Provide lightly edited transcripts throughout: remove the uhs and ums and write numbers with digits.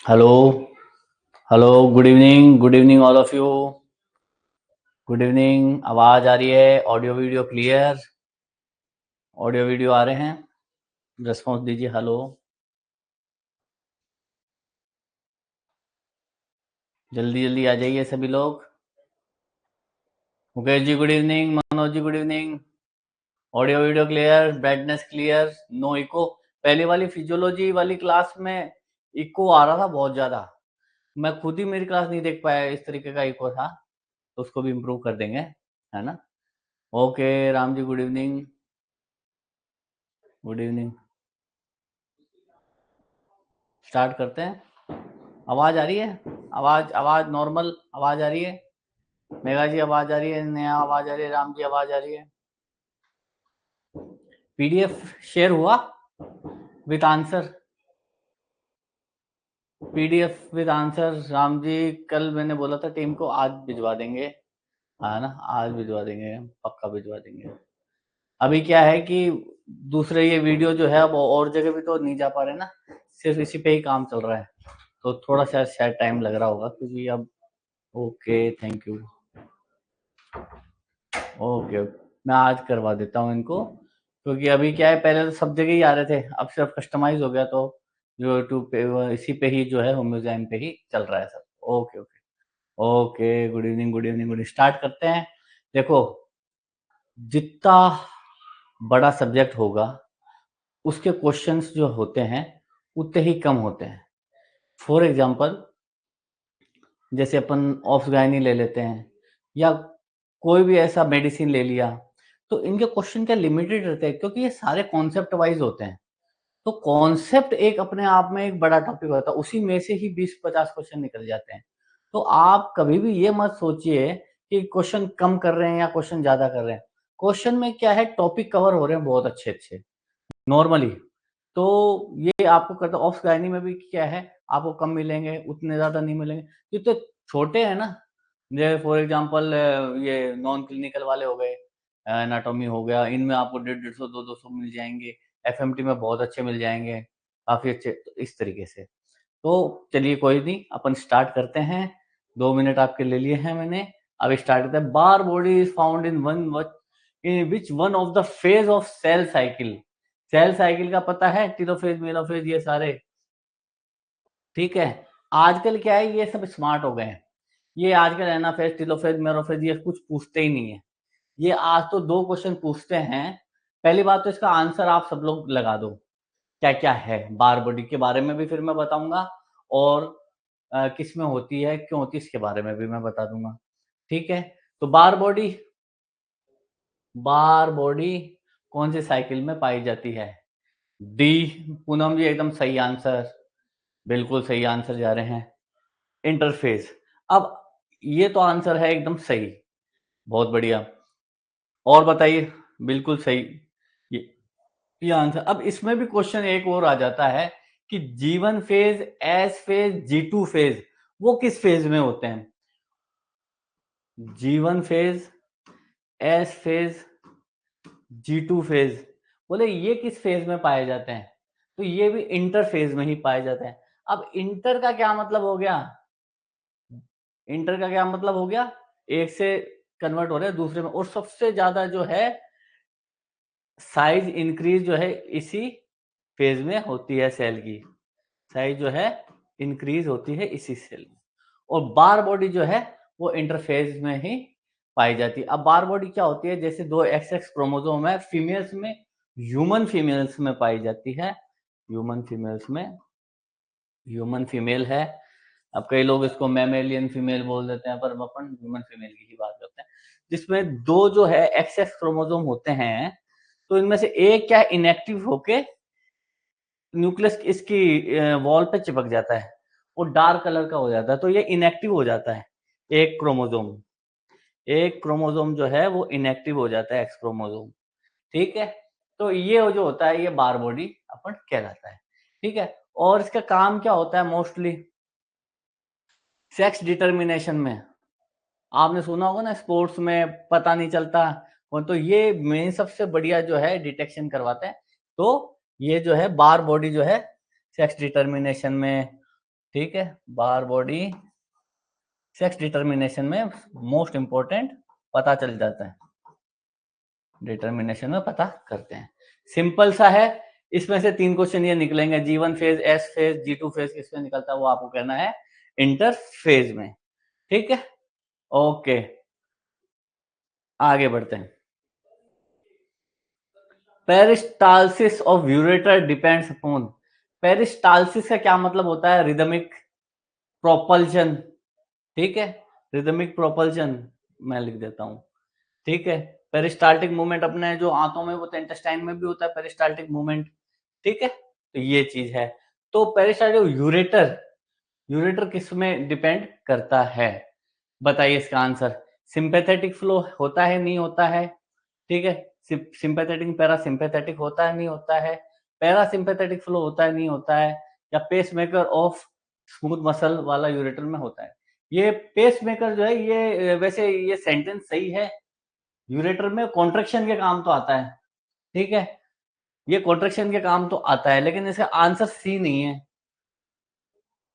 Hello hello, good evening all of you. Good evening. आवाज आ रही है? Audio video clear? Audio video आ रहे हैं? रिस्पॉन्स दीजिए। हेलो, जल्दी जल्दी आ जाइए सभी लोग। Mukesh ji good evening, Manoj ji good evening. Audio video clear, brightness clear, no echo. पहले वाली फिजियोलॉजी वाली क्लास में इको आ रहा था बहुत ज्यादा। मैं खुद ही मेरी क्लास नहीं देख पाया, इस तरीके का इको था। तो उसको भी इम्प्रूव कर देंगे, है ना। Okay Ram ji good evening. Good evening. Start करते हैं। आवाज आ रही है? आवाज आवाज नॉर्मल आवाज आ रही है? मेघा जी आवाज आ रही है? नया आवाज आ रही है? राम जी आवाज आ रही है? पीडीएफ शेयर हुआ with answer? PDF with answer Ram ji कल मैंने बोला था टीम को, आज भिजवा देंगे, है ना। आज भिजवा देंगे, पक्का भिजवा देंगे। अभी क्या है कि दूसरे ये वीडियो जो है अब और जगह भी तो नहीं जा पा रहे ना, सिर्फ इसी पे ही काम चल रहा है। तो थोड़ा सा शायद टाइम लग रहा होगा क्योंकि अब। Okay thank you. Okay okay, मैं आज करवा देता हूँ इनको, क्योंकि अभी क्या है, पहले तो सब जगह ही आ रहे थे, अब सिर्फ कस्टमाइज हो गया तो जो यूट्यूब पे इसी पे ही जो है होम्योजाइन पे ही चल रहा है सब। Okay okay. Okay good evening good evening good. Start करते हैं। देखो, जितना बड़ा सब्जेक्ट होगा उसके क्वेश्चंस जो होते हैं उतने ही कम होते हैं। फॉर एग्जांपल, जैसे अपन ऑफ गायनी ले लेते हैं या कोई भी ऐसा मेडिसिन ले लिया, तो इनके क्वेश्चन क्या लिमिटेड रहते हैं क्योंकि ये सारे कॉन्सेप्ट वाइज होते हैं। तो कॉन्सेप्ट एक अपने आप में एक बड़ा टॉपिक होता है, उसी में से ही 20-50 क्वेश्चन निकल जाते हैं। तो आप कभी भी ये मत सोचिए कि क्वेश्चन कम कर रहे हैं या क्वेश्चन ज्यादा कर रहे हैं। क्वेश्चन में क्या है, टॉपिक कवर हो रहे हैं बहुत अच्छे अच्छे नॉर्मली। तो ये आपको करता, ऑफ गायनी में भी क्या है, आपको कम मिलेंगे, उतने ज्यादा नहीं मिलेंगे। जितने छोटे हैं ना, जैसे फॉर एग्जांपल ये नॉन क्लिनिकल वाले हो गए, एनाटॉमी हो गया, इनमें आपको 150 200 मिल जाएंगे। एफएमटी में बहुत अच्छे मिल जाएंगे, काफी अच्छे। तो इस तरीके से, तो चलिए कोई नहीं, अपन स्टार्ट करते हैं। 2 मिनट आपके ले लिए हैं मैंने। अब स्टार्ट करते हैं। Barr body is found in which one of the phase of cell cycle. Cell cycle का पता है, टेलोफेज मेलोफेज ये सारे, ठीक है। आजकल क्या है, ये सब स्मार्ट हो गए हैं। ये आजकल एनाफेज टेलोफेज मेरोफेज ये कुछ पूछते ही नहीं है। ये आज तो 2 क्वेश्चन पूछते हैं। पहली बात तो इसका आंसर आप सब लोग लगा दो, क्या क्या है। बार बॉडी के बारे में भी फिर मैं बताऊंगा, और किस में होती है, क्यों होती है, इसके बारे में भी मैं बता दूंगा। ठीक है। तो बार बॉडी कौन सी साइकिल में पाई जाती है? डी। पूनम जी एकदम सही आंसर, बिल्कुल सही आंसर जा रहे हैं, इंटरफेस। अब ये तो आंसर है एकदम सही, बहुत बढ़िया। और बताइए, बिल्कुल सही। ये ये आंसर। अब इसमें भी क्वेश्चन एक और आ जाता है कि जीवन phase, S phase, G2 phase, वो किस फेज में होते हैं? जीवन phase, S phase, G2 phase, बोले ये किस फेज में पाए जाते हैं? तो ये भी इंटर फेज में ही पाए जाते हैं। अब इंटर का क्या मतलब हो गया? इंटर का क्या मतलब हो गया? एक से कन्वर्ट हो रहे हैं दूसरे में, और सबसे ज्यादा जो है साइज इंक्रीज जो है इसी फेज में होती है सेल की। साइज जो है इंक्रीज होती है इसी सेल में। और बार बॉडी जो है वो इंटरफेज में ही पाई जाती है। अब बार बॉडी क्या होती है, जैसे 2 XX क्रोमोसोम है फीमेल्स में, ह्यूमन फीमेल्स में पाई जाती है। ह्यूमन फीमेल्स में, ह्यूमन फीमेल है। अब कई लोग इसको मैमेलियन फीमेल बोल देते हैं, पर अपन ह्यूमन फीमेल की ही बात करते हैं, जिसमें 2 जो है XX क्रोमोसोम होते हैं। तो इनमें से एक क्या इनएक्टिव होके न्यूक्लियस इसकी वॉल पे चिपक जाता है, वो डार्क कलर का हो जाता है, तो ये इनएक्टिव हो जाता है। एक क्रोमोसोम, एक क्रोमोसोम जो है वो इनएक्टिव हो जाता है, एक्स क्रोमोसोम। ठीक है। तो ये जो होता है ये बार बॉडी अपन कहलाता है। ठीक है। और इसका काम क्या होता है मोस्टली? सेक्स डिटर्मिनेशन में। आपने सुना होगा ना, स्पोर्ट्स में पता नहीं चलता कौन, तो ये मेन सबसे बढ़िया जो है डिटेक्शन करवाते हैं। तो ये जो है बार बॉडी जो है सेक्स डिटर्मिनेशन में, ठीक है, बार बॉडी सेक्स डिटर्मिनेशन में मोस्ट इंपॉर्टेंट पता चल जाता है, डिटर्मिनेशन में पता करते हैं। सिंपल सा है, इसमें से 3 क्वेश्चन ये निकलेंगे, G1 phase, S phase, G2 phase किसमें निकलता है वो आपको कहना है इंटरफेज में। ठीक है, ओके, आगे बढ़ते हैं। Peristalsis of ureter depends upon, peristalsis का क्या मतलब होता है? Rhythmic propulsion. ठीक है, रिदमिक प्रोपल्शन मैं लिख देता हूं। ठीक है, पेरिस्टाल्टिक मूवमेंट अपने जो आंतों में होता है, इंटेस्टाइन में भी होता है पेरिस्टाल्टिक मूवमेंट। ठीक है, तो ये चीज है। तो पेरिस्टाल्टिक यूरेटर, यूरेटर किस में डिपेंड करता है? बताइए इसका आंसर। सिंपैथेटिक फ्लो होता है नहीं होता है? ठीक है, सिंपैथेटिक पैरासिम्पैथेटिक होता है नहीं होता है? पैरासिम्पैथेटिक फ्लो होता है नहीं होता है? या पेसमेकर ऑफ स्मूथ मसल वाला यूरेटर में होता है? ये पेसमेकर जो है ये वैसे ये सेंटेंस सही है, यूरेटर में कॉन्ट्रैक्शन के काम तो आता है। ठीक है, ये कॉन्ट्रैक्शन के काम तो आता है, लेकिन इसका आंसर सी नहीं है।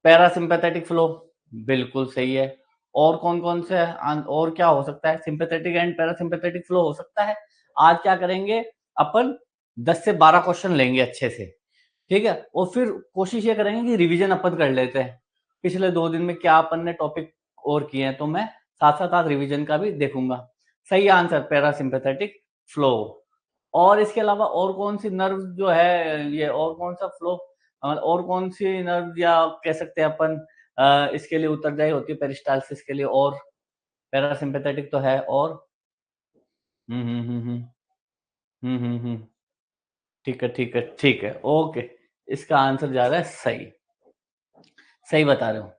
पैरासिम्पैथेटिक फ्लो बिल्कुल सही है। और कौन-कौन से और क्या हो सकता है? सिंपैथेटिक एंड पैरासिम्पैथेटिक फ्लो हो सकता है। आज क्या करेंगे अपन, 10 से 12 क्वेश्चन लेंगे अच्छे से। ठीक है, और फिर कोशिश ये करेंगे कि रिवीजन अपन कर लेते हैं। पिछले 2 दिन में क्या अपन ने टॉपिक और किए हैं, तो मैं साथ-साथ आज रिवीजन का भी देखूंगा। सही आंसर पैरासिम्पैथेटिक फ्लो। और इसके अलावा और कौन सी नर्व जो है ये, और कौन सा फ्लो और कौन सी नर्व या कह सकते हैं अपन इसके लिए उत्तरदायी होती है पेरिस्टालसिस के लिए? और पैरासिम्पैथेटिक तो है, और हम्म हम्म हम्म हम्म हम्म। ठीक है ठीक है ठीक है, ओके, इसका आंसर जा रहा है सही, सही बता रहे हो।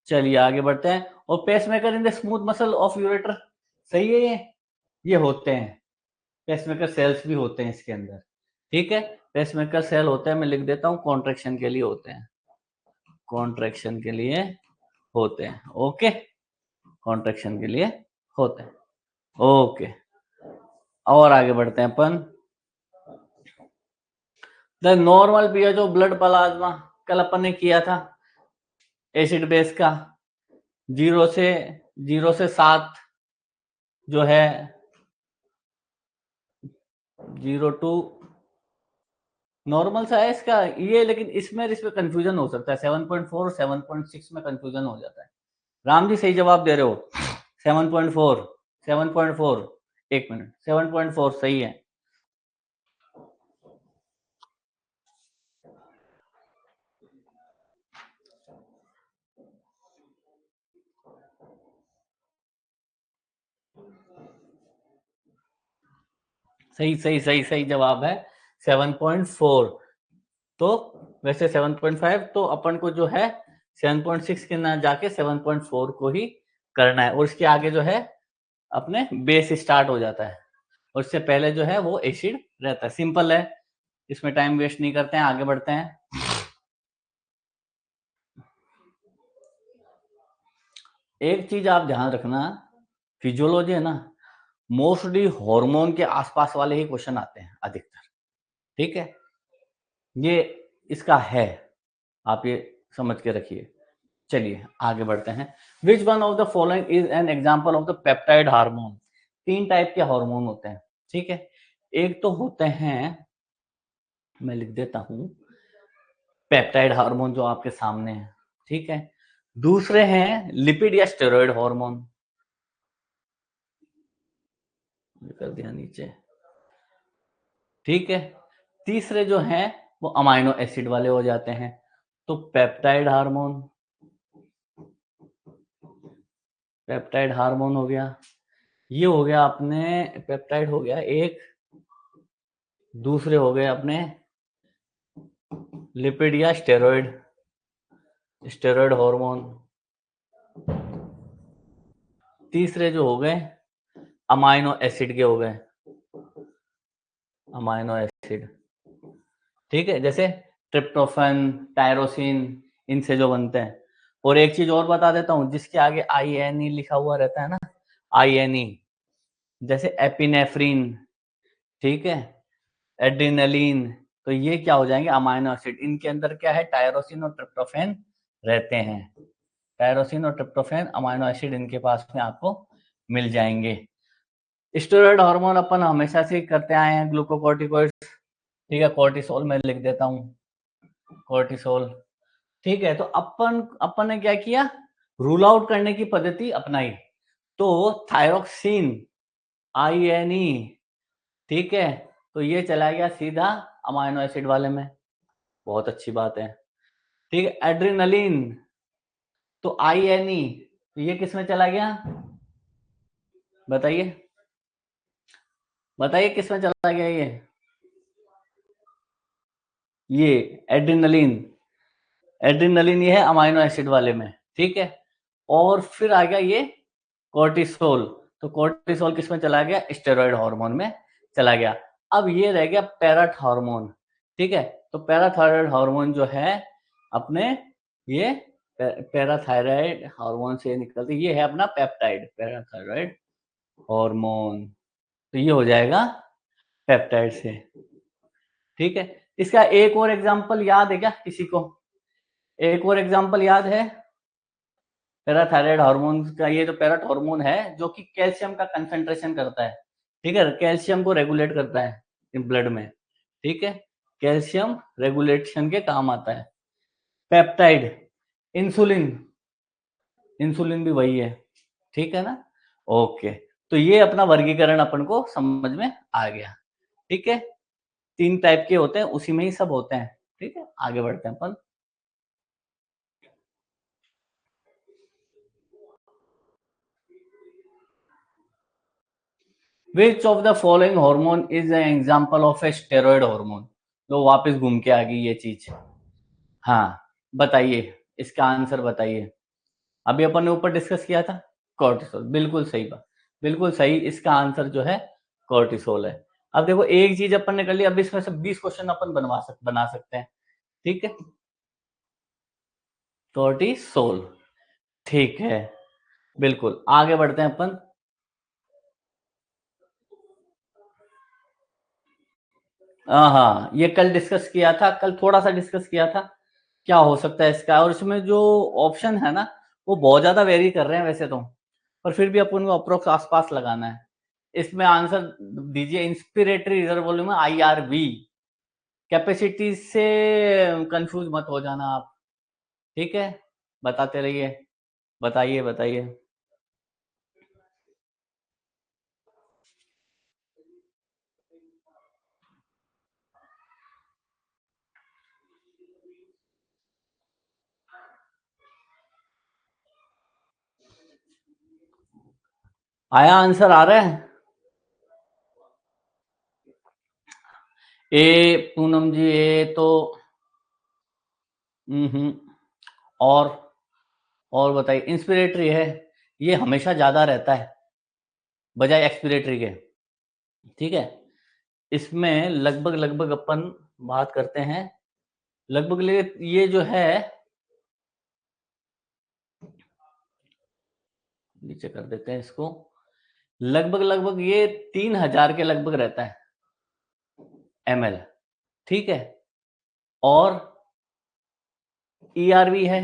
चलिए आगे बढ़ते हैं। और pacemaker in the smooth muscle of ureter, सही है ये होते हैं, पेसमेकर सेल्स भी होते हैं इसके अंदर। ठीक है, पेसमेकर सेल होते हैं, मैं लिख देता हूँ कॉन्ट्रैक्शन के लिए होते हैं, कॉन्ट्रैक्शन के लिए होते हैं। ओके, कॉन्ट्रैक्शन के लिए होते हैं। ओके, और आगे बढ़ते हैं अपन। The normal pH of blood plasma, कल अपन ने किया था एसिड बेस का, 0 से 7 जो है 0 टू नॉर्मल सा है इसका ये, लेकिन इसमें कंफ्यूजन हो सकता है। 7.4 और 7.6 में कंफ्यूजन हो जाता है। राम जी सही जवाब दे रहे हो, 7.4, 7.4, एक मिनट, 7.4 सही है। सही सही सही सही जवाब है 7.4। तो वैसे 7.5 तो अपन को जो है 7.6 के ना जाके 7.4 को ही करना है, और इसके आगे जो है अपने बेस स्टार्ट हो जाता है, और इससे पहले जो है वो एसिड रहता है। सिंपल है, इसमें टाइम वेस्ट नहीं करते हैं, आगे बढ़ते हैं। एक चीज आप ध्यान रखना, फिजियोलॉजी है ना, मोस्टली हार्मोन के आसपास वाले ही क्वेश्चन आते हैं अधिकतर। ठीक है, ये इसका है, आप ये समझ के रखिए। चलिए आगे बढ़ते हैं। विच one of the following is an example of the peptide hormone? 3 type के हार्मोन होते हैं। ठीक है, एक तो होते हैं, मैं लिख देता हूं, पेप्टाइड हार्मोन जो आपके सामने है। ठीक है, दूसरे हैं लिपिड या स्टेरॉइड हार्मोन, कर दिया नीचे। ठीक है, तीसरे जो हैं वो अमाइनो एसिड वाले हो जाते हैं। तो पेप्टाइड हार्मोन, पेप्टाइड हार्मोन हो गया, ये हो गया अपने पेप्टाइड हो गया एक, दूसरे हो गए अपने लिपिड या स्टेरॉइड, स्टेरॉइड हार्मोन, तीसरे जो हो गए अमाइनो एसिड के हो गए, अमाइनो एसिड। ठीक है, जैसे ट्रिप्टोफैन, टायरोसिन, इनसे जो बनते हैं। और एक चीज और बता देता हूँ, जिसके आगे INE लिखा हुआ रहता है ना, INE, जैसे एपिनेफ्रिन, ठीक है, एड्रेनलिन, तो ये क्या हो जाएंगे अमाइनो एसिड। इनके अंदर क्या है, टायरोसिन और ट्रिप्टोफैन रहते हैं। टायरोसिन और ट्रिप्टोफैन अमाइनो एसिड इनके पास में आपको मिल जाएंगे। स्टेरॉइड हार्मोन अपन हमेशा से करते आए हैं, ग्लूकोकॉर्टिकॉइड, ठीक है, कोर्टिसोल मैं लिख देता हूँ, कोर्टिसोल, ठीक है। तो अपन ने क्या किया, रूल आउट करने की पद्धति अपनाई, तो थायरोक्सिन INE, ठीक है, तो ये चला गया सीधा अमाइनो एसिड वाले में, बहुत अच्छी बात है, ठीक है। एड्रेनलिन तो INE, तो ये किस में चला गया, बताइए बताइए किस में चला गया ये एड्रेनलिन, एड्रेनलिन ये है अमाइनो एसिड वाले में, ठीक है। और फिर आ गया ये कोर्टिसोल, तो कोर्टिसोल किस में चला गया, स्टेरॉइड हार्मोन में चला गया। अब ये रह गया पैराथ हार्मोन, ठीक है। तो पैराथायरॉयड हार्मोन जो है अपने, ये पैराथायरॉयड हार्मोन से निकलते, ये है अपना पेप्टाइड, पैराथायरॉयड हार्मोन, तो ये हो जाएगा पेप्टाइड से, ठीक है। इसका एक और एग्जांपल याद है क्या किसी को, एक और एग्जांपल याद है पैराथायरॉयड हार्मोन का? ये जो पैराथ हार्मोन है जो कि कैल्शियम का कंसंट्रेशन करता है, ठीक है, कैल्शियम को रेगुलेट करता है ब्लड में, ठीक है, कैल्शियम रेगुलेशन के काम आता है। पेप्टाइड, इंसुलिन, इंसुलिन भी वही है, ठीक है ना, ओके। तो ये अपना वर्गीकरण अपन को समझ में आ गया, ठीक है। 3 टाइप के होते हैं, उसी में ही सब होते हैं, ठीक है। आगे बढ़ते हैं अपन। Which of the following hormone is an example of a steroid hormone? तो वापस घूम के आ गई ये चीज, हाँ, बताइए इसका आंसर बताइए। अभी अपन ने ऊपर डिस्कस किया था कोर्टिसोल, बिल्कुल सही बात, बिल्कुल सही, इसका आंसर जो है कोर्टिसोल है। अब देखो एक चीज अपन ने कर ली, अब इसमें से 20 क्वेश्चन अपन बना सकते हैं, ठीक है। कोर्टिसोल, ठीक है, बिल्कुल आगे बढ़ते हैं अपन। हाँ, ये कल डिस्कस किया था, कल थोड़ा सा डिस्कस किया था क्या हो सकता है इसका, और इसमें जो ऑप्शन है ना वो बहुत ज्यादा वेरी कर रहे हैं वैसे तो, पर फिर भी अपन को अप्रोक्स आसपास लगाना है। इसमें आंसर दीजिए, inspiratory reserve volume IRV, capacity से कंफ्यूज मत हो जाना आप, ठीक है, बताते रहिए, बताइए बताइए। आया आंसर आ रहा है? ए पूनम जी, ए तो और और बताइए, इंस्पिरेटरी है, ये हमेशा ज्यादा रहता है बजाय एक्सपिरेटरी के, ठीक है। इसमें लगभग लगभग अपन बात करते हैं, लगभग ये जो है, नीचे कर देते हैं इसको, लगभग लगभग ये 3000 के लगभग रहता है ml, ठीक है। और ERV है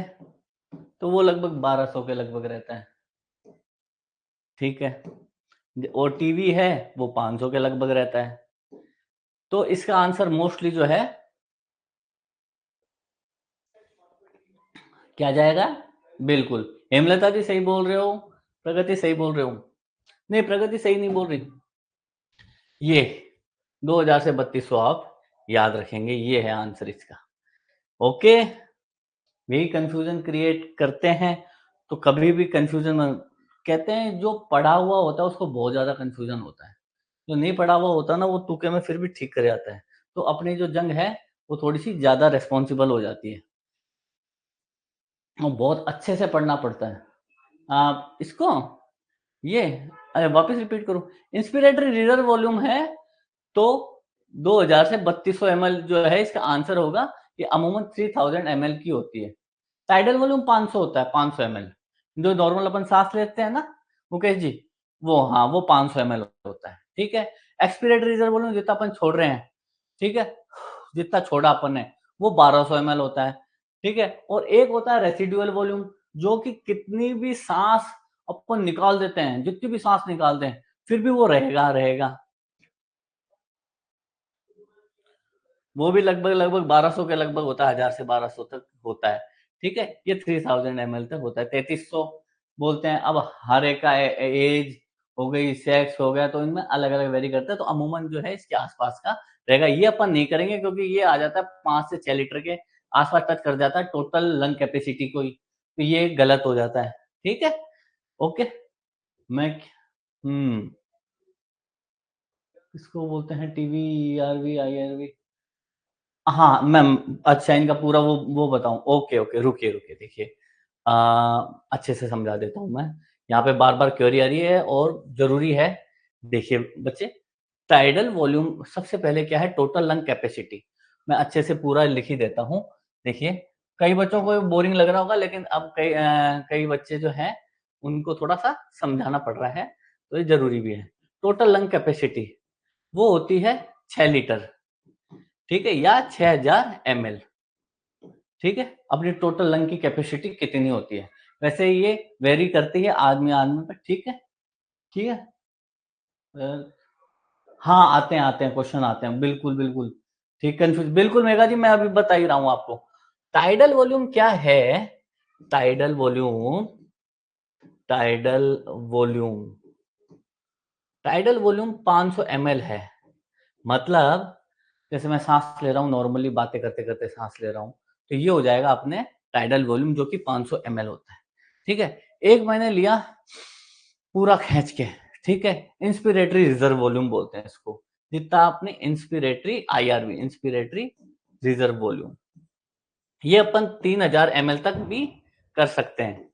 तो वो लगभग 1200 के लगभग रहता है, ठीक है। और टीवी है वो 500 के लगभग रहता है। तो इसका आंसर मोस्टली जो है क्या जाएगा, बिल्कुल हेमलता जी सही बोल रहे हो, प्रगति सही बोल रहे हो, नहीं प्रगति सही नहीं बोल रही, ये 2000 से 3200 आप याद रखेंगे, ये है आंसर इसका, ओके। यही कंफ्यूजन क्रिएट करते हैं, तो कभी भी कंफ्यूजन, कहते हैं जो पढ़ा हुआ होता है उसको बहुत ज्यादा कंफ्यूजन होता है, जो नहीं पढ़ा हुआ होता ना वो तुक्के में फिर भी ठीक कर जाता है। तो अपनी जो जंग है वो थोड़ी सी ज्यादा रेस्पॉन्सिबल हो जाती है, और बहुत अच्छे से पढ़ना पड़ता है। आप इसको, ये, अरे वापस रिपीट करूं, इंस्पिरेटरी रिजर्व वॉल्यूम है तो 2000 से 3200 ml जो है इसका आंसर होगा, ये अमूमन 3000 ml की होती है। टाइडल वॉल्यूम 500 होता है, 500 ml, जो नॉर्मल अपन सांस लेते हैं ना मुकेश जी, वो हाँ वो 500 ml होता है, ठीक है। एक्सपिरेटरी रिजर्व वॉल्यूम जितना अपन छोड़ रहे हैं, ठीक है, जितना छोड़ा अपन ने वो 1200 ml होता है, ठीक है? और एक होता है रेसिडुअल वॉल्यूम, जो कि कितनी भी सांस अपन निकाल देते हैं, जितनी भी सांस निकालते हैं, फिर भी वो रहेगा। वो भी लगभग 1200 के लगभग होता है, 1000 से 1200 तक होता है। ठीक है? ये 3000 ml तक होता है। 3300 बोलते हैं। अब हर एक का एज हो गई, सेक्स हो गया, तो इनमें अलग-अलग वेरी करता है। तो अमूमन जो है इसके आस-पास का रहेगा। ये अपन नहीं करेंगे क्योंकि ये आ जाता है 5 से 6 लीटर के आस-पास टच कर जाता है टोटल लंग कैपेसिटी को ही। तो ये गलत हो जाता है। ठीक है? ओके? मैं हुँ, इसको बोलते हैं टीवी, ईआरवी, आईआरवी। हाँ, मैम अच्छा इनका पूरा वो बताऊँ? ओके, ओके, रुकिए, देखिए अ, अच्छे से समझा देता हूँ मैं। यहाँ पे बार-बार क्वेरी आ रही है और ज़रूरी है। देखिए बच्चे, टाइडल वॉल्यूम सबसे पहले क्या है? Total lung capacity. मैं अच्छे से पूरा लिख ही देता हूँ। देखिए, कई बच्चों को बोरिंग लग रहा होगा लेकिन अब कई बच्चे जो हैं, उनको थोड़ा-सा समझाना पड़ रहा है, तो ये ज़रूरी भी है। टोटल लंग कैपेसिटी वो होती है 6 लीटर। ठीक है? या 6000 एमएल। ठीक है? अपनी टोटल लंग की कैपेसिटी कितनी होती है। वैसे ये वेरी करती है आदमी-आदमी पे, ठीक है? ठीक है? अ, हाँ, आते हैं क्वेश्चन आते हैं। बिल्कुल। ठीक कन्फ्यूज़ बिल्कुल मेघा जी मैं अभी बता ही रहा हूँ आपको। टाइडल वॉल्यूम क्या है? Tidal volume tidal volume tidal volume 500 ML है। मतलब जैसे मैं साँस ले रहा हूँ, नॉर्मली बातें करते-करते साँस ले रहा हूँ, तो ये हो जाएगा अपने टाइडल वॉल्यूम जो कि 500 एमएल होता है। ठीक है? एक मैंने लिया पूरा खींच के, ठीक है? इंस्पिरेटरी रिजर्व वॉल्यूम बोलते हैं इसको। जितना आपने inspiratory IRV inspiratory reserve volume, ये अपन 3000 एमएल तक भी कर सकते हैं।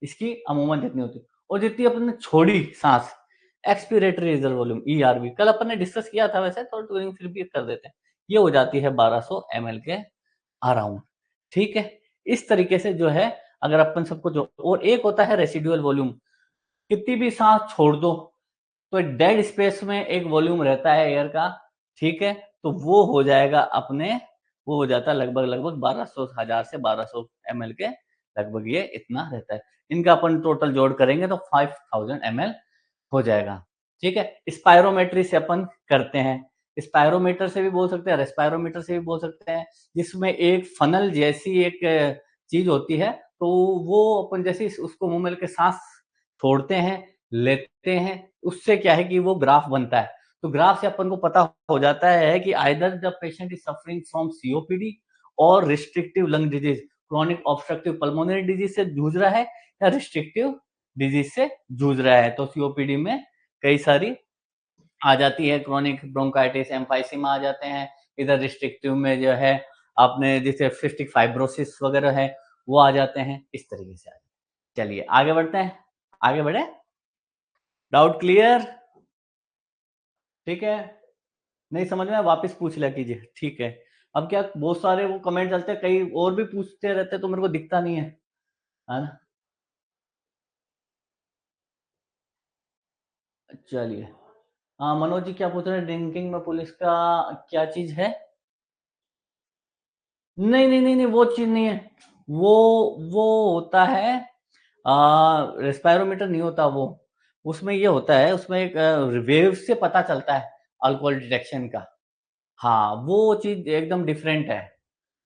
इसकी अमूमन जितनी होती है और जितनी अपन ने छोड़ी सांस एक्सपीरेटरी रिजर्व वॉल्यूम ईआरवी कल अपन ने डिस्कस किया था वैसे तो ट्यूनिंग फिर भी कर देते हैं। ये हो जाती है 1200 एमएल के अराउंड। ठीक है? इस तरीके से जो है अगर अपन सबको जो और एक होता है रेसिडुअल वॉल्यूम। कितनी भी सांस छोड़ दो तो डेड स्पेस में एक वॉल्यूम रहता है एयर का। ठीक है? तो वो हो जाएगा अपने वो हो जाता है लगभग 1200 1000 से 1200 एमएल के लगभग ये इतना रहता है। इनका अपन टोटल जोड़ करेंगे तो 5000 एमएल हो जाएगा। ठीक है? स्पाइरोमेट्री से अपन करते हैं। स्पाइरोमीटर से भी बोल सकते हैं, रेस्पायरोमीटर से भी बोल सकते हैं, जिसमें एक फ़नल जैसी एक चीज़ होती है, तो वो अपन जैसे ही उसको मुँह में लेके साँस छोड़ते हैं, लेते हैं, उससे क्या है कि वो ग्राफ बनता है। तो ग्राफ से अपन को पता हो जाता है कि either the patient is suffering from COPD और restrictive lung disease, chronic obstructive pulmonary disease से जूझ रहा है या रिस्ट्रिक्टिव डिजीज़ से जूझ रहा है। तो सीओपीडी में कई सारी आ जाती है, क्रोनिक ब्रोंकाइटिस, एम्फाइसीमा आ जाते हैं। इधर रिस्ट्रिक्टिव में जो है आपने जैसे सिस्टिक फाइब्रोसिस वगैरह है, वो आ जाते हैं, इस तरीके से आ जाते हैं। चलिए आगे बढ़ते हैं। आगे बढ़ें? Doubt clear? ठीक है? नहीं समझ में आया वापस पूछ लिया कीजिए, ठीक है। अब क्या बहुत सारे वो कमेंट चलते हैं, कई और भी पूछते रहते हैं तो मेरे को दिखता नहीं है ना? चलिए। हाँ, मनोज जी क्या पूछ रहे हैं ड्रिंकिंग में पुलिस का क्या चीज़ है? नहीं, वो चीज़ नहीं है। वो वो होता है रेस्पायरोमीटर नहीं होता वो। उसमें ये होता है, उसमें एक वेव से पता चलता है अल्कोहल डिटेक्शन का। हाँ, वो चीज़ एकदम डिफरेंट है।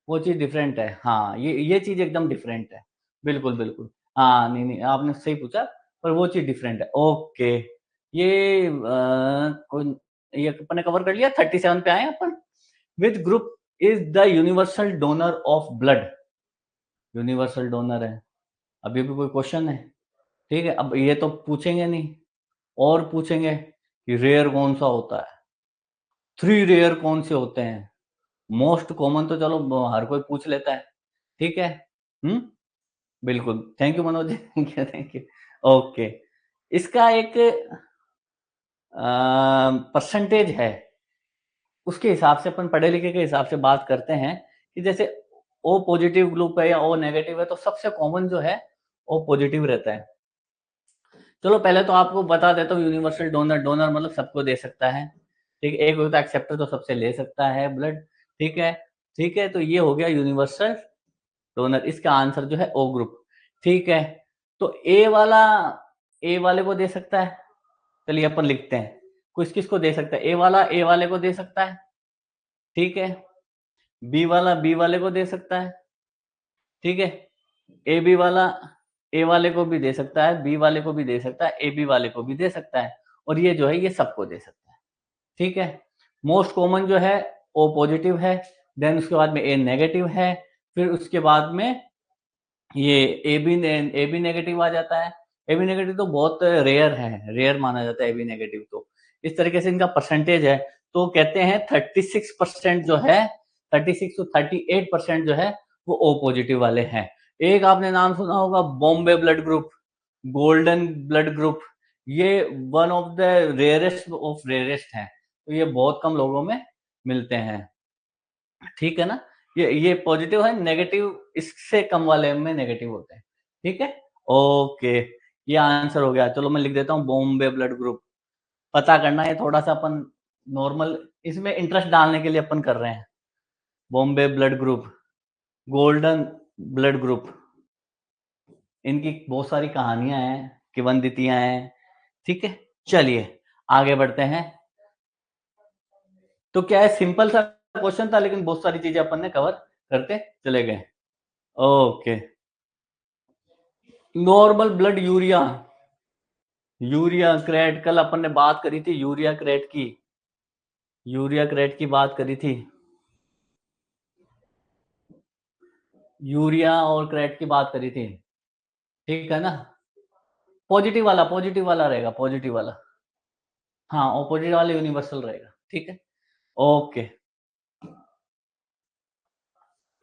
वो चीज़ डिफरेंट है। हाँ, ये चीज़ एकदम डिफरेंट है। बिल्कुल। हाँ, नहीं, आपने सही पूछा पर वो चीज़ डिफरेंट है। ओके, ये कौन ये अपन ने कवर कर लिया 37 पे आए अपन। Which group is the universal donor of blood? Universal donor है। अभी भी कोई क्वेश्चन है? ठीक है, अब ये तो पूछेंगे नहीं और पूछेंगे कि रेयर कौन-सा होता है? 3 रेयर कौन से होते हैं? मोस्ट कॉमन तो चलो हर कोई पूछ लेता है। ठीक है? हुँ? बिल्कुल। Thank you Manoj ji. Thank you. Okay. इसका एक परसेंटेज है। उसके हिसाब से अपन पढ़े-लिखे के हिसाब से बात करते हैं कि जैसे ओ पॉजिटिव ग्रुप है या ओ नेगेटिव है तो सबसे कॉमन जो है ओ पॉजिटिव रहता है। चलो पहले तो आपको बता देता हूँ यूनिवर्सल डोनर डोनर मतलब सबको दे सकता है। ठीक है? एक होता है एक्सेप्टर तो सबसे ले सकता है ब्लड। ठीक है? ठीक है? तो ये हो गया यूनिवर्सल डोनर, इसका आंसर जो है ओ ग्रुप। ठीक है, तो ए वाले को दे सकता है, चलिए अपन लिखते हैं, किस किस को दे सकता है, ए वाले को दे सकता है, ठीक है, बी वाले को दे सकता है, ठीक है, ए बी वाला ए वाले को भी दे सकता है, बी वाले को भी दे सकता है, ए बी वाले को भी दे सकता है, और ये जो है ये सबको दे सकता है। ठीक है, मोस्ट कॉमन जो है ओ पॉजिटिव है, देन उसके बाद में ए नेगेटिव है, फिर उसके बाद में ये ए बी नेगेटिव आ जाता है। ए बी नेगेटिव तो बहुत रेयर है, रेयर माना जाता है ए बी नेगेटिव तो। इस तरीके से इनका परसेंटेज है, तो कहते हैं 36% जो है, 36 to 38% जो है वो ओ पॉजिटिव वाले हैं। एक आपने नाम सुना होगा Bombay blood group, golden blood group, ये one of the rarest of rarest है, तो ये बहुत कम लोगों में मिलते हैं। ठीक है ना, ये पॉजिटिव है, नेगेटिव इससे कम वाले में नेगेटिव होते हैं। ठीक है, ओके, ये आंसर हो गया। चलो मैं लिख देता हूँ बॉम्बे ब्लड ग्रुप, पता करना है थोड़ा सा, अपन नॉर्मल इसमें इंटरेस्ट डालने के लिए अपन कर रहे हैं। Bombay blood group, golden blood group, इनकी बहुत सारी कहानियां हैं, किंवदंतियां हैं। ठीक है, चलिए आगे बढ़ते हैं। तो क्या है, सिंपल सा क्वेश्चन था, लेकिन बहुत सारी चीजें अपन ने कवर करते चले गए। Okay, normal blood urea, urea crate, कल अपन ने बात करी थी यूरिया क्रेट की, यूरिया क्रेट की बात करी थी, यूरिया और क्रेट की बात करी थी। ठीक है ना, पॉजिटिव वाला रहेगा, पॉजिटिव वाला, हाँ ऑपोजिट वाला यूनिवर्सल रहेगा। ठीक है, okay,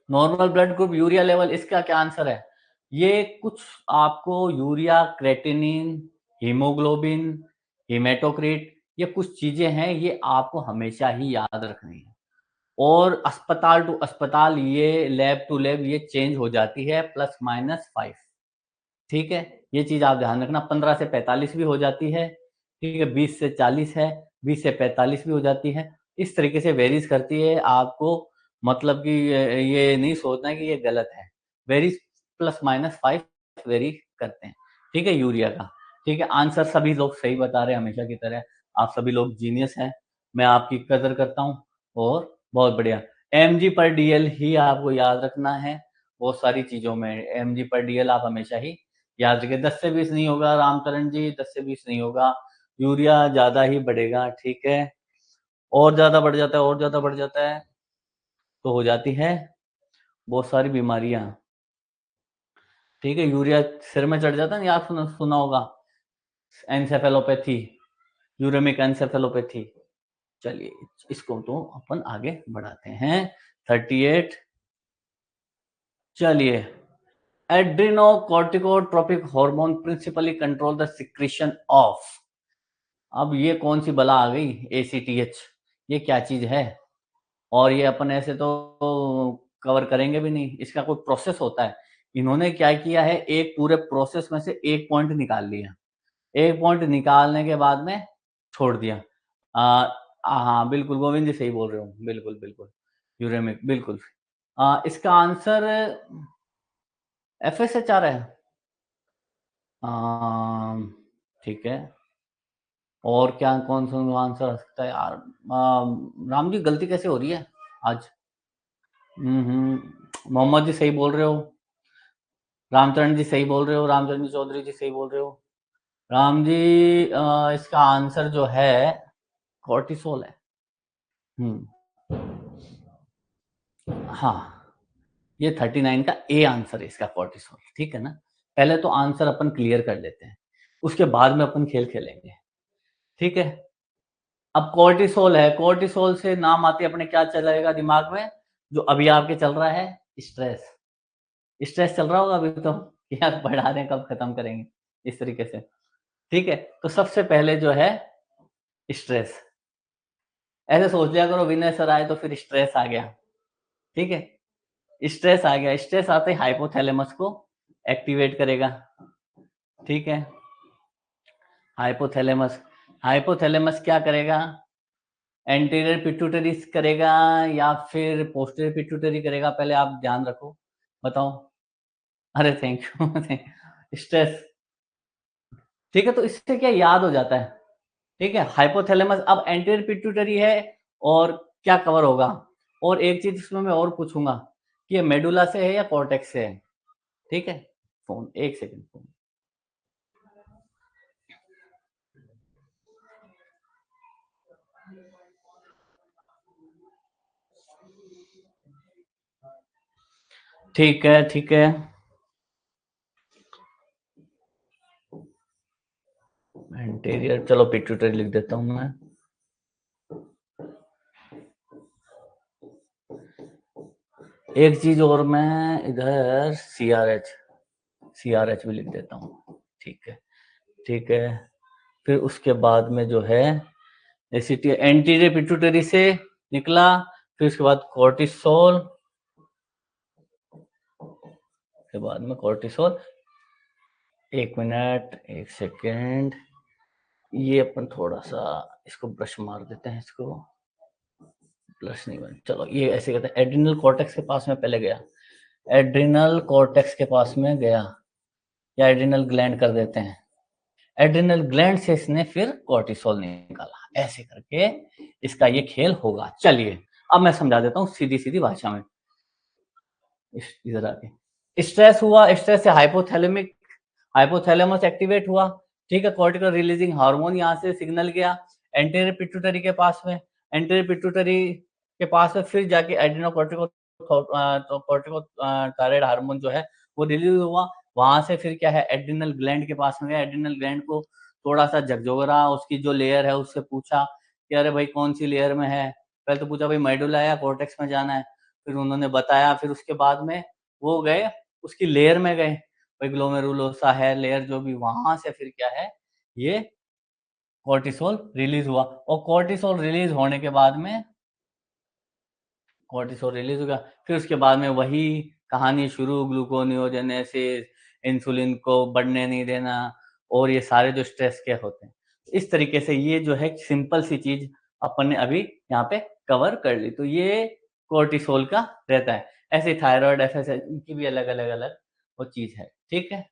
normal blood group urea level, इसका क्या आंसर है, ये कुछ आपको यूरिया, क्रेटिनिन, हीमोग्लोबिन, हिमेटोक्रिट, ये कुछ चीजें हैं, ये आपको हमेशा ही याद रखनी है, और अस्पताल टू अस्पताल, ये लैब टू लैब ये चेंज हो जाती है, +- 5। ठीक है, ये चीज आप ध्यान रखना, 15 से 45 भी हो जाती है, ठीक है, 20 से 40 है, 20 से 45 भी हो जाती है, इस तरीके से वेरीज करती है। आपको मतलब कि ये नहीं सोचना है कि ये गलत है, वेरीज +- 5 वेरी करते हैं। ठीक है, यूरिया का। ठीक है, आंसर सभी लोग सही बता रहे हैं हमेशा की तरह, आप सभी लोग जीनियस हैं, मैं आपकी कदर करता हूँ, और बहुत बढ़िया। mg/dl ही आपको याद रखना है, बहुत सारी चीजों में mg/dl आप हमेशा ही याद रखिए, 10 से 20 नहीं होगा रामचरण जी, 10 से 20 नहीं होगा, यूरिया ज्यादा ही बढ़ेगा। ठीक है, और ज्यादा बढ़ जाता है, और ज्यादा बढ़ जाता है तो हो जाती है बहुत सारी बीमारियां। ठीक है, यूरिया सिर में चढ़ जाता है ना, आप सुना होगा एनसेफेलोपैथी, यूरेमिक एनसेफेलोपैथी। चलिए इसको तो अपन आगे बढ़ाते हैं। 38, चलिए, adrenocorticotropic hormone principally control the secretion of, अब ये कौन सी बला आ गई, ACTH, ये क्या चीज है, और ये अपन ऐसे तो कवर करेंगे भी नहीं, इसका कोई प्रोसेस होता है। इन्होंने क्या किया है, एक पूरे प्रोसेस में से एक पॉइंट निकाल लिया, एक पॉइंट निकालने के बाद में छोड़ दिया। हाँ बिल्कुल, गोविंद जी सही बोल रहे हो, बिल्कुल बिल्कुल, यूरेमिक बिल्कुल। इसका आंसर FSH है। ठीक है, और क्या, कौन सा आंसर हो सकता है यार, राम जी गलती कैसे हो रही है आज। मोहम्मद जी सही बोल रहे हो, रामचरण जी सही बोल रहे हो, रामचरण जी चौधरी जी सही बोल रहे हो, राम जी इसका आंसर जो है कॉर्टिसोल है। हम्म, हाँ, ये 39 का ए आंसर है इसका, कॉर्टिसोल। ठीक है ना, पहले तो आंसर अपन क्लियर कर लेते हैं, उसके बाद में अपन खेल खेलेंगे। ठीक है, अब कॉर्टिसोल है, कॉर्टिसोल से नाम आते अपने क्या चलेगा दिमाग में, जो अभी आपके चल रहा है, स्ट्रेस, स्ट्रेस चल रहा होगा अभी तो, कि यार पढ़ा रहे हैं कब खत्म करेंगे, इस तरीके से। ठीक है, तो सबसे पहले जो है स्ट्रेस, ऐसे सोच लिया करो विनय सर आए तो फिर स्ट्रेस आ गया। ठीक है, स्ट्रेस आ गया, स्ट्रेस आते ही हाइपोथैलेमस को एक्टिवेट करेगा। ठीक है, हाइपोथैलेमस, हाइपोथैलेमस क्या करेगा, एंटीरियर पिट्यूटरी करेगा या फिर पोस्टीरियर पिट्यूटरी करेगा, पहले आप ध्यान रखो, बताओ। अरे थैंक यू। स्ट्रेस, ठीक है, तो इससे क्या याद हो जाता है, ठीक है? हाइपोथैलेमस अब एंटीरियर पिट्यूटरी है और क्या कवर होगा? और एक चीज़ इसमें मैं और पूछूँगा कि ये मेडुला से है या कॉर्टेक्स से है? ठीक है? Phone 1 second phone. ठीक है, ठीक है। एंटीरियर, चलो पिट्यूटरी लिख देता हूँ मैं। एक चीज़ और मैं इधर सीआरएच भी लिख देता हूँ। ठीक है, ठीक है। फिर उसके बाद में जो है एसीटी एंटीरियर पिट्यूटरी से निकला, फिर उसके बाद कॉर्टिसोल के बाद में कॉर्टिसोल। 1 मिनट, 1 सेकंड, ये अपन थोड़ा-सा इसको ब्रश मार देते हैं इसको। ब्रश नहीं बन, चलो ये ऐसे करते हैं। एड्रिनल कॉर्टेक्स के पास में पहले गया, एड्रिनल कॉर्टेक्स के पास में गया, या एड्रिनल ग्लैंड कर देते हैं। एड्रिनल ग्लैंड से इसने फिर कॉर्टिसोल निकाला, ऐसे करके इसका ये खेल होगा। चलिए अब मैं समझा देता हूँ सीधी-सीधी भाषा में। इधर आके स्ट्रेस हुआ, स्ट्रेस से हाइपोथैलेमस एक्टिवेट हुआ, ठीक है? कॉर्टिकल रिलीजिंग हार्मोन यहाँ से सिग्नल गया एंटीरियर पिट्यूटरी के पास में, एंटीरियर पिट्यूटरी के पास में फिर जाके एड्रेनोकॉर्टिको तो कॉर्टिको थायराइड हार्मोन जो है वो रिलीज हुआ। वहां से फिर क्या है, एड्रिनल ग्लैंड के पास में गया, एड्रिनल ग्लैंड को थोड़ा सा झकझोरा, उसकी जो लेयर है उससे पूछा कि अरे भाई कौन सी लेयर में है। पहले तो पूछा भाई मेडुला या कॉर्टेक्स में जाना है, फिर उन्होंने बताया। फिर उसके बाद में वो गए उसकी लेयर में गए, भाई ग्लोमेरुलोसा है लेयर जो भी, वहां से फिर क्या है, ये कॉर्टिसोल रिलीज हुआ। और कॉर्टिसोल रिलीज होने के बाद में कॉर्टिसोल रिलीज हो गया, फिर उसके बाद में वही कहानी शुरू, ग्लूकोनियोजेनेसिस, इंसुलिन को बढ़ने नहीं देना, और ये सारे जो स्ट्रेस के होते हैं। इस तरीके से ये जो है सिंपल सी चीज अपन ने अभी यहाँ पे कवर कर ली। तो ये कॉर्टिसोल का रहता है। ऐसे थायराइड, एफएसएच, इनकी भी अलग अलग अलग वो चीज है। ठीक है,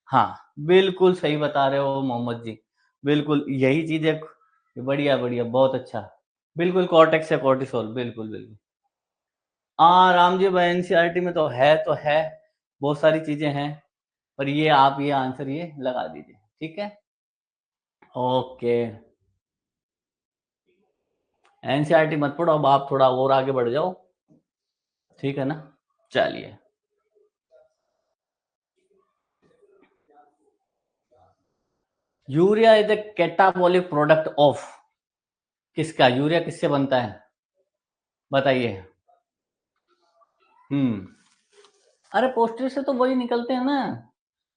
हाँ बिल्कुल सही बता रहे हो मोहम्मद जी, बिल्कुल यही चीज है। बढ़िया बढ़िया, बहुत अच्छा। बिल्कुल कॉर्टेक्स है कॉर्टिसोल, बिल्कुल बिल्कुल। हाँ राम जी, भाई एनसीईआरटी में तो है, बहुत सारी चीजें हैं, पर ये आप ये आंसर ये लगा दीजिए, ठीक है? ओके, एनसीईआरटी मत पढ़ो, अब आप थोड़ा और आगे बढ़ जाओ, ठीक है ना? चलिए, urea is the catabolic product of, किसका? यूरिया किससे बनता है बताइए? हम्म, अरे पोस्टर से तो वही निकलते हैं ना,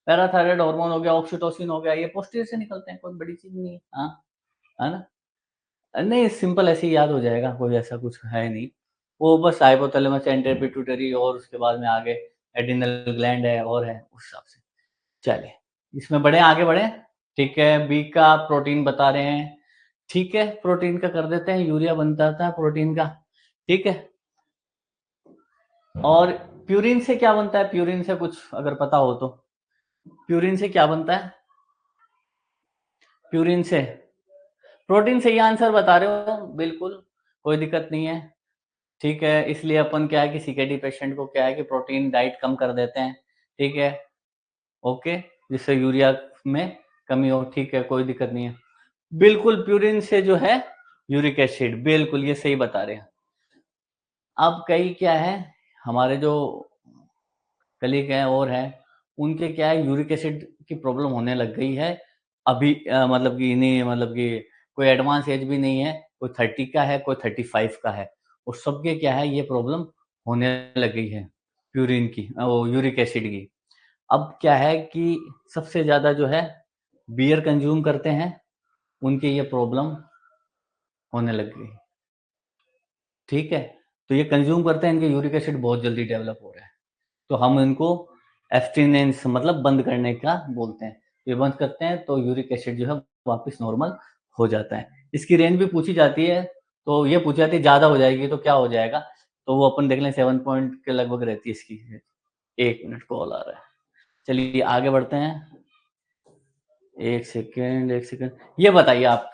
पैराथायराइड हार्मोन हो गया, ऑक्सीटोसिन हो गया, ये पोस्टर से निकलते हैं, कोई बड़ी चीज नहीं है। हाँ, है ना? नहीं, सिंपल ऐसे ही याद हो जाएगा, कोई ऐसा कुछ है नहीं। वो बस हाइपोथैलेमस, एंटीरियर पिट्यूटरी, और उसके बाद में आगे एड्रिनल ग्लैंड है और है उस हिसाब से। चलिए इसमें बढ़े, आगे बढ़े। ठीक है, बी का प्रोटीन बता रहे हैं, ठीक है, प्रोटीन का कर देते हैं, यूरिया बनता था प्रोटीन का, ठीक है। और प्यूरिन से क्या बनता है? प्यूरिन से कुछ अगर पता हो तो, प्यूरिन से क्या बनता है? प्यूरिन से, प्रोटीन से ही आंसर बता रहे हो, बिल्कुल कोई दिक्कत नहीं है। ठीक है, इसलिए अपन क्या है कि सीकेडी पेशेंट को क्या है कि प्रोटीन डाइट कम कर देते हैं, ठीक है, ओके, जिससे यूरिया में कमी हो, ठीक है, कोई दिक्कत नहीं है। बिल्कुल प्यूरिन से जो है यूरिक एसिड, बिल्कुल ये सही बता रहे हैं। अब कई क्या है, हमारे जो कलीग हैं और हैं, उनके क्या है यूरिक एसिड की प्रॉब्लम होने लग गई है अभी, मतलब कि नहीं, मतलब कि कोई एडवांस एज भी नहीं है, कोई 30 का है, कोई 35 का है, और सबके क्या है ये प्रॉब्लम होने लग गई है प्यूरिन की, वो यूरिक एसिड की। अब क्या है कि सबसे ज़्यादा जो है बियर कंज्यूम करते हैं, उनके ये प्रॉब्लम होने लग गई, ठीक है? तो ये कंज्यूम करते हैं, इनके यूरिक एसिड बहुत जल्दी डेवलप हो रहा है, तो हम इनको एब्स्टिनेंस मतलब बंद करने का बोलते हैं। ये बंद करते हैं तो यूरिक एसिड जो है वापस नॉर्मल हो जाता है। इसकी रेंज भी पूछी जाती है, तो ये पूछी जाती है ज़्यादा हो जाएगी तो क्या हो जाएगा, तो वो अपन देख लें 7 पॉइंट के लगभग रहती है इसकी रेंज। 1 मिनट कॉल आ रहा है, चलिए आगे बढ़ते हैं। 1 सेकेंड, 1 सेकेंड, ये बताइए आप।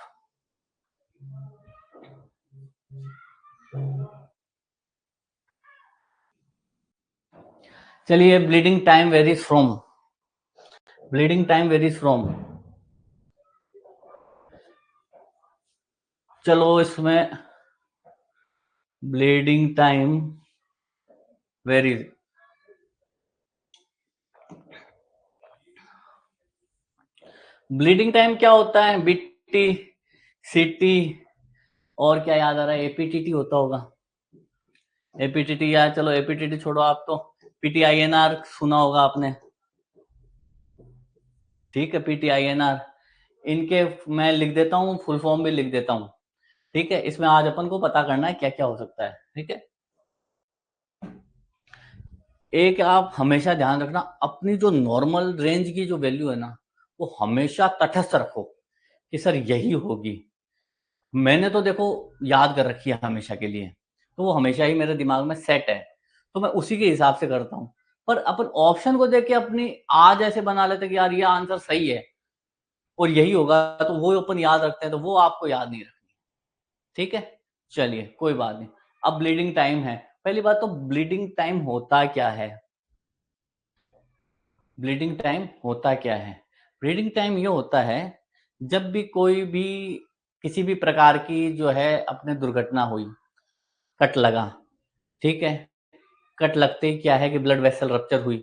चलिए, bleeding time varies from, bleeding time varies from, चलो इसमें bleeding time varies, bleeding time क्या होता है? बीटी, सीटी, और क्या याद आ रहा है? एपीटीटी होता होगा, एपीटीटी, या चलो एपीटीटी छोड़ो, आप तो पीटीआईएनआर सुना होगा आपने, ठीक है, पीटीआईएनआर, इनके मैं लिख देता हूँ, फुल फॉर्म भी लिख देता हूँ, ठीक है। इसमें आज अपन को पता करना है क्या क्या हो सकता है, ठीक है। एक आप हमेशा ध्यान रखना, अपनी जो नॉर्मल रेंज की जो वैल्यू है ना, वो हमेशा तटस्थ रखो कि सर यही होगी। मैंने तो देखो याद कर रखी है हमेशा के लिए, तो वो हमेशा ही मेरे दिमाग में सेट है, तो मैं उसी के हिसाब से करता हूँ। पर अपन ऑप्शन को देख के अपनी आज ऐसे बना लेते कि यार ये आंसर सही है और यही होगा, तो वो अपन याद रखते हैं, तो वो आपको याद नहीं रखनी, ठीक है। चलिए कोई बात नहीं। अब ब्लीडिंग टाइम है, पहली बात तो ब्लीडिंग टाइम होता क्या है? ब्लीडिंग टाइम होता क्या है? ब्लीडिंग टाइम ये होता है जब भी कोई भी किसी भी प्रकार की जो है अपने दुर्घटना हुई, कट लगा, ठीक है, कट लगते ही क्या है कि ब्लड वेसल रप्चर हुई,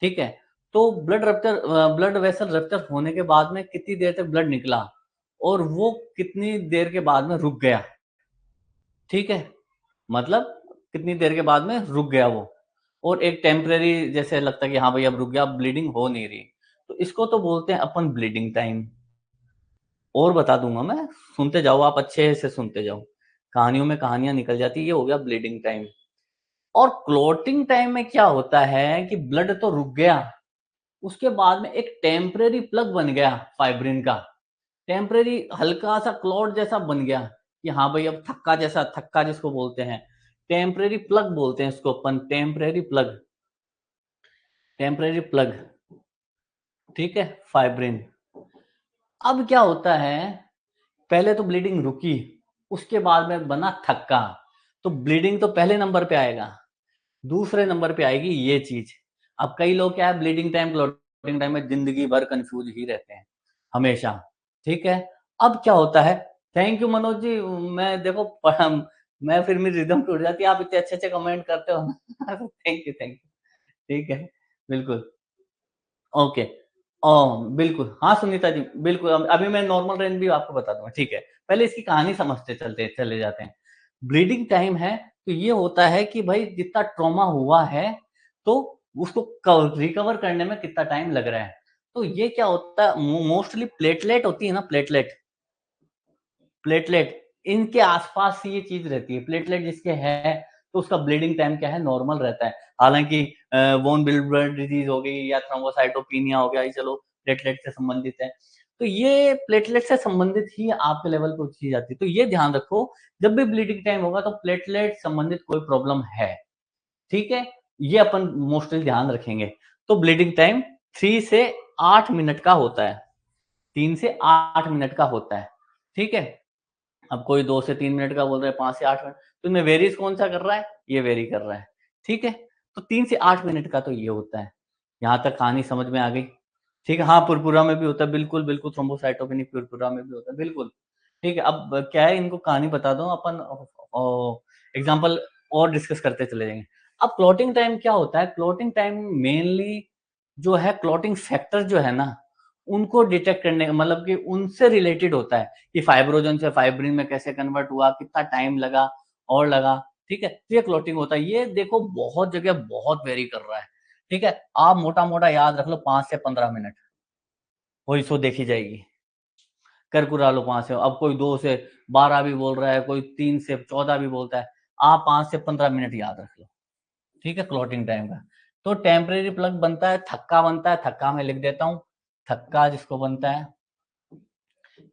ठीक है। तो ब्लड वेसल रप्चर होने के बाद में कितनी देर तक ब्लड निकला और वो कितनी देर के बाद में रुक गया, ठीक है, मतलब कितनी देर के बाद में रुक गया वो, और एक टेम्परेरी जैसे लगता है कि हाँ भाई अब रुक गया, अब ब्लीडिंग हो नहीं रही, तो इसको तो बोलते हैं अपन ब्लीडिंग टाइम। और बता दूंगा मैं, सुनते जाओ आप, अच्छे से सुनते जाओ, कहानियों में कहानियां निकल जाती है। ये हो गया ब्लीडिंग टाइम। और क्लॉटिंग टाइम में क्या होता है कि ब्लड तो रुक गया, उसके बाद में एक टेम्परेरी प्लग बन गया फाइब्रिन का, टेम्परेरी हल्का सा क्लॉट जैसा बन गया कि हाँ भाई अब थक्का जैसा, थक्का जिसको बोलते हैं, टेम्परेरी प्लग बोलते हैं इसको अपन, टेम्परेरी प्लग, टेम्परेरी प्लग, ठीक है, फाइब्रिन। अब क्या होता है, पहले तो ब्लीडिंग रुकी, उसके बाद में बना थक्का, तो ब्लीडिंग तो पहले नंबर पे आएगा, दूसरे नंबर पे आएगी ये चीज। अब कई लोग क्या है, ब्लीडिंग टाइम क्लॉटिंग टाइम में जिंदगी भर कंफ्यूज ही रहते हैं हमेशा, ठीक है। अब क्या होता है, थैंक यू मनोज जी, मैं देखो मैं फिर मेरी रिदम टूट जाती है, आप इतने अच्छे अच्छे कमेंट करते हो ना थैंक यू, थैंक यू, ठीक है, बिल्कुल, ओके, बिल्कुल, हाँ सुनीता जी, बिल्कुल, अभी मैं नॉर्मल रेंज भी आपको बता दूंगा, ठीक है। पहले इसकी कहानी समझते चलते चले जाते हैं। ब्लीडिंग टाइम है तो ये होता है कि भाई जितना ट्रॉमा हुआ है, तो उसको रिकवर करने में कितना टाइम लग रहा है। तो ये क्या होता है, मोस्टली प्लेटलेट होती है ना, प्लेटलेट, प्लेटलेट, इनके आसपास ये चीज रहती है, प्लेटलेट जिसके है तो उसका ब्लीडिंग टाइम क्या है, नॉर्मल रहता है। हालांकि वोन बिल्डबर्ड डिजीज हो गई या थ्रोम्बोसाइटोपिनिया हो गया, ये चलो प्लेटलेट से संबंधित है, तो ये प्लेटलेट से संबंधित ही आपके लेवल पे चीज जाती है। तो ये ध्यान रखो, जब भी ब्लीडिंग टाइम होगा तो प्लेटलेट संबंधित कोई प्रॉब्लम है, ठीक है, ये अपन मोस्टली ध्यान रखेंगे। तो ब्लीडिंग टाइम 3 से 8 मिनट का होता है, 3 से 8 मिनट का होता है, ठीक है। अब कोई 2 से 3 मिनट का बोल रहा है, 5 से 8 मिनट, तो इनमें वेरीज कौन सा कर रहा है, ये वेरी कर रहा है, ठीक है। तो 3 से 8 मिनट का तो ये होता है। यहाँ तक कहानी समझ में आ गई, ठीक है। हाँ, पुरपुरा में भी होता है, बिल्कुल बिल्कुल, थ्रोम्बोसाइटोपेनिक पुरपुरा में भी होता है, बिल्कुल, ठीक है। अब क्या है, इनको कहानी बता दो अपन, एग्जाम्पल और डिस्कस करते चले जाएंगे। अब क्लॉटिंग टाइम क्या होता है, क्लॉटिंग टाइम मेनली जो है क्लॉटिंग फैक्टर जो है ना, उनको डिटेक्ट करने का, मतलब कि उनसे रिलेटेड होता है कि फाइब्रोजन से फाइब्रिन में कैसे कन्वर्ट हुआ, कितना टाइम लगा और लगा, ठीक है। तो ये क्लॉटिंग होता है। ये देखो बहुत जगह बहुत वेरी कर रहा है, ठीक है। आप मोटा मोटा याद रख लो 5 से 15 मिनट, वही सो देखी जाएगी, करकुरा लो 5 से, अब कोई 2 से 12 भी बोल रहा है, कोई 3 से 14 भी बोलता है, आप 5 से 15 मिनट याद रख लो, ठीक है, क्लॉटिंग टाइम का। तो टेम्परेरी प्लग बनता है, थक्का बनता है, थक्का मैं लिख देता हूँ, थक्का जिसको बनता है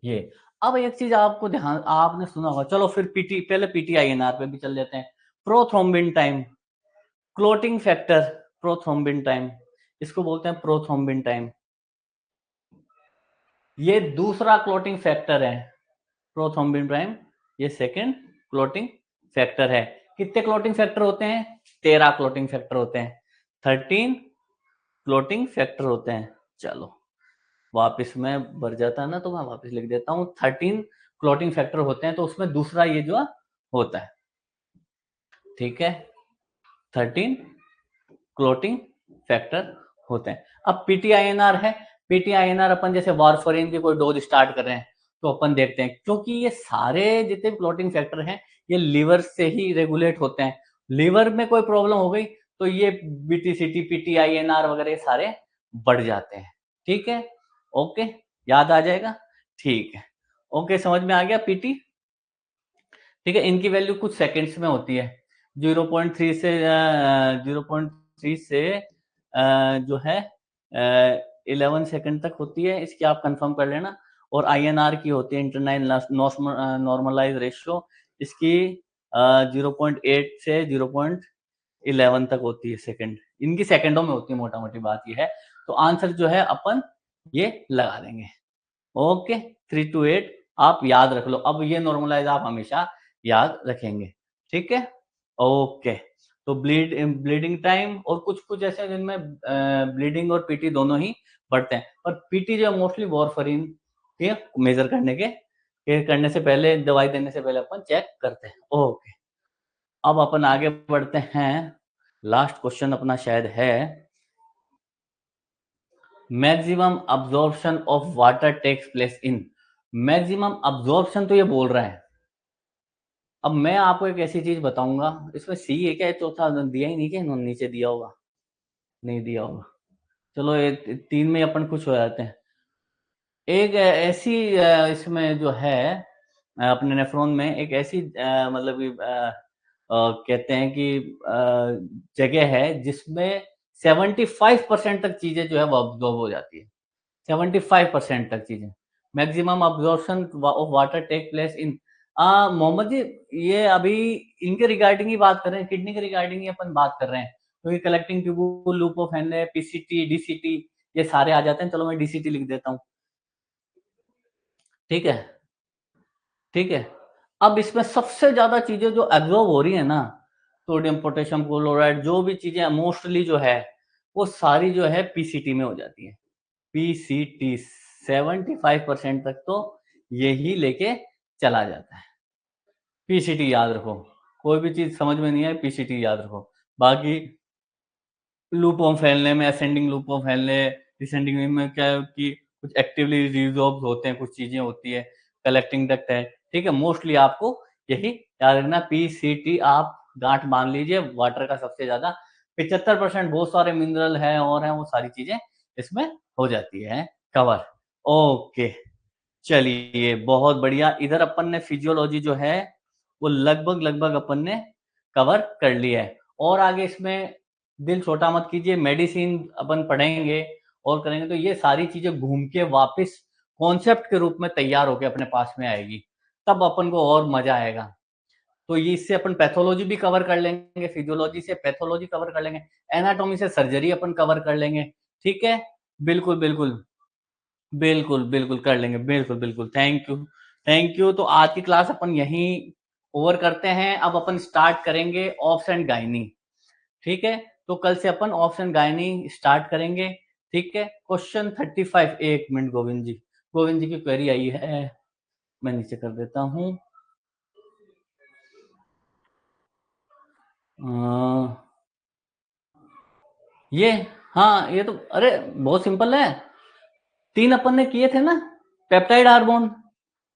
ये। अब एक चीज आपको ध्यान, आपने सुना होगा, चलो फिर पहले पीटीआईएनआर पे भी चल जाते हैं। Prothrombin time, clotting factor, prothrombin time, इसको बोलते हैं प्रोथ्रोम्बिन टाइम। ये दूसरा क्लॉटिंग फैक्टर है प्रोथ्रोम्बिन टाइम, ये सेकंड क्लॉटिंग फैक्टर है। कितने क्लॉटिंग फैक्टर होते हैं? 13 क्लॉटिंग फैक्टर होते हैं, 13 क्लॉटिंग फैक्टर होते हैं। चलो वापस में भर जाता है ना, तो मैं वापस लिख देता हूँ। 13 क्लॉटिंग फैक्टर होते हैं, तो उसमें दूसरा ये जो होता है, ठीक है, 13 क्लॉटिंग फैक्टर होते हैं। अब पीटीआईएनआर है, पीटीआईएनआर अपन जैसे वारफरिन की कोई डोज स्टार्ट कर रहे हैं तो अपन देखते हैं, क्योंकि ये सारे जितने भी क्लॉटिंग फैक्टर हैं ये लीवर से ही रेगुलेट होते हैं। लीवर में कोई प्रॉब्लम हो गई तो ये बीटीसीटी, पीटीआईएनआर वगैरह सारे बढ़ जाते हैं। ठीक है, ओके, याद आ जाएगा, ठीक है, ओके, समझ में आ गया पीटी। ठीक है, इनकी वैल्यू कुछ सेकंड्स में होती है, 0.3 से 0.3 से जो है 11 सेकंड तक होती है, इसकी आप कंफर्म कर लेना। और आईएनआर की होती है इंटरनाइन नॉर्मलाइज रेशियो, इसकी 0.8 से 0.11 तक होती है सेकंड, इनकी सेकंडों में होती है, मोटा मोटी बात ये है। तो आंसर जो है अपन ये लगा देंगे। ओके, 3 to 8 आप याद रख लो, अब ये नॉर्मलाइज आप हमेशा याद रखेंगे। ठीक है, ओके। तो ब्लीडिंग टाइम और कुछ कुछ ऐसे जिनमें ब्लीडिंग और पीटी दोनों ही बढ़ते हैं, पर पीटी जो मोस्टली वॉरफरिन के मेजर करने से पहले, दवाई देने से पहले अपन चेक करते हैं। ओके, अब अपन आगे बढ़ते हैं। लास्ट क्वेश्चन अपना शायद है, maximum absorption of water takes place in, maximum absorption तो ये बोल रहा है। अब मैं आपको एक ऐसी चीज बताऊंगा, इसमें सी है क्या, चौथा दिया ही नहीं क्या इन्होंने, नीचे दिया होगा, नहीं दिया होगा, चलो ये 3 में अपन खुश हो जाते हैं। एक ऐसी इसमें जो है अपने नेफ्रॉन में एक ऐसी मतलब कि कहते हैं कि जगह है जिसमें 75% तक चीजें जो है वो अब्जॉर्ब हो जाती है, 75% तक चीजें। Maximum absorption of water take place in, Mohammed ji ये अभी इनके रिगार्डिंग ही बात कर रहे हैं, किडनी के रिगार्डिंग ही अपन बात कर रहे हैं, क्योंकि collecting tubule, loop of Henle, PCT, DCT ये सारे आ जाते हैं। चलो मैं डीसीटी लिख देता हूँ, ठीक है, ठीक है। अब इसमें सबसे ज्यादा चीजें जो एब्जॉर्ब हो रही है ना, सोडियम पोटेशियम क्लोराइड, जो भी चीजें मोस्टली जो है वो सारी जो है पीसीटी में हो जाती है। पीसीटी 75% तक तो यही लेके चला जाता है। पीसीटी याद रखो, कोई भी चीज समझ में नहीं आए पीसीटी याद रखो। बाकी लूप ऑफ फैलने में, असेंडिंग लूप ऑफ फैलने, डिसेंडिंग में क्या है कि कुछ एक्टिवली रिजॉर्ब होते हैं, कुछ चीजें होती है, कलेक्टिंग डक्ट है। ठीक है, मोस्टली आपको यही याद रखना, पीसीटी आप गांठ मान लीजिए। वाटर का सबसे ज्यादा 75%, बहुत सारे मिनरल है और है, वो सारी चीजें इसमें हो जाती है कवर। ओके, चलिए बहुत बढ़िया। इधर अपन ने फिजियोलॉजी जो है वो लगभग लगभग अपन ने कवर कर लिया है, और आगे इसमें दिल छोटा मत कीजिए, मेडिसिन अपन पढ़ेंगे और करेंगे तो ये सारी चीजें घूम के वापस कॉन्सेप्ट के रूप में तैयार होके अपने पास में आएगी, तब अपन को और मजा आएगा। तो ये इससे अपन पैथोलॉजी भी कवर कर लेंगे, फिजियोलॉजी से पैथोलॉजी कवर कर लेंगे, एनाटॉमी से सर्जरी अपन कवर कर लेंगे। ठीक है, बिल्कुल बिल्कुल, बिल्कुल बिल्कुल कर लेंगे, बिल्कुल बिल्कुल, थैंक यू, थैंक यू। तो आज की क्लास अपन यहीं ओवर करते हैं, अब अपन स्टार्ट करेंगे ऑप्स एंड गायनी। ठीक है, तो कल से अपन ऑप्स एंड गायनी स्टार्ट करेंगे। ठीक है, क्वेश्चन 35, एक मिनट, गोविंद जी की क्वेरी आई है, मैं नीचे कर देता हूँ। ये, हाँ ये तो अरे बहुत सिंपल है, 3 अपन ने किए थे ना, पेप्टाइड हार्मोन,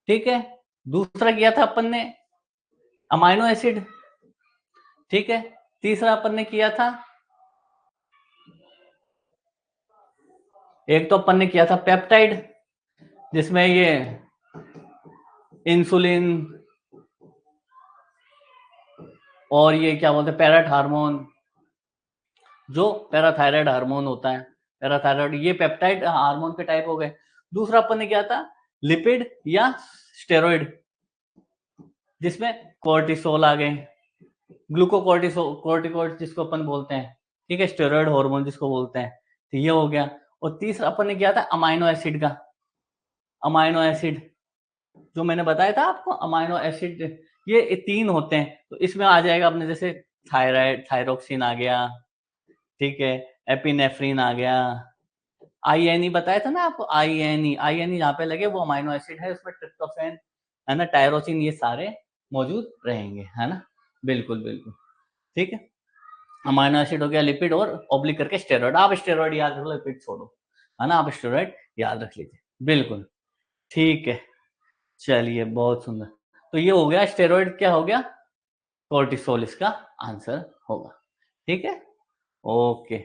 ठीक है, दूसरा किया था अपन ने अमाइनो एसिड, ठीक है, तीसरा अपन ने किया था, एक तो अपन ने किया था पेप्टाइड जिसमें ये इंसुलिन और ये क्या बोलते हैं पैराथ हार्मोन, जो पैराथायराइड हार्मोन होता है, पैराथायराइड, ये पेप्टाइड हार्मोन के टाइप हो गए। दूसरा अपन ने किया था लिपिड या स्टेरॉइड, जिसमें कोर्टिसोल आ गए, ग्लूकोकॉर्टिसोल, कोर्टिकोइड जिसको अपन बोलते हैं, ठीक है, स्टेरॉइड हार्मोन जिसको बोलते हैं, तो ये हो गया। और तीसरा अपन ने किया था अमाइनो एसिड का, अमाइनो एसिड जो मैंने बताया था आपको, अमाइनो एसिड ये 3 होते हैं, तो इसमें आ जाएगा अपने जैसे थायराइड, थायरोक्सिन आ गया, ठीक है, एपिनेफ्रिन आ गया, आईएनई बताया था ना आपको, आईएनई, आईएनई जहाँ पे लगे वो अमाइनो एसिड है, उसमें ट्रिप्टोफैन है ना, टायरोसिन, ये सारे मौजूद रहेंगे, है ना? बिल्कुल, बिल्कुल, ठीक है। अमाइनो एसिड हो गया, लिपिड और ऑब्लिक करके स्टेरॉइड। आप स्टेरॉइड याद रख लो, लिपिड छोड़ो, है ना? आप स्टेरॉइड याद रख लीजिए। बिल्कुल, ठीक है। चलिए, बहुत सुंदर। तो ये हो गया स्टेरॉइड, क्या हो गया? कोर्टिसोल इसका आंसर होगा, ठीक है? ओके।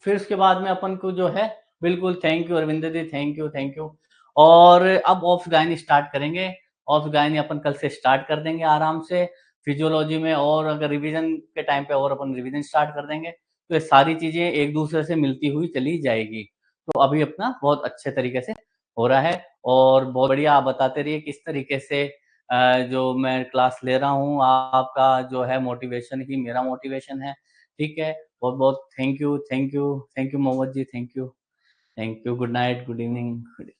फिर उसके बाद में अपन को जो है, बिल्कुल thank you Arvinder ji, thank you, thank you. और अब ऑफ गायनी स्टार्ट करेंगे। ऑफ गायनी अपन कल से स्टार्ट कर देंगे आराम से फिजियोलॉजी में, और अगर रिवीजन के टाइम पे और अपन रिवीजन स्टार्ट कर देंगे, तो ये सारी चीजें एक दूसरे से मिलती हुई चली जाएगी। तो अभी अपना बहुत अच्छे तरीके से हो रहा है, और बहुत बढ़िया। आप बताते रहिए किस तरीके से जो मैं क्लास ले रहा हूँ, आपका जो है मोटिवेशन ही मेरा मोटिवेशन है, ठीक है? बहुत बहुत thank you, thank you, thank you Mohammad ji, thank you, thank you. Good night, good evening.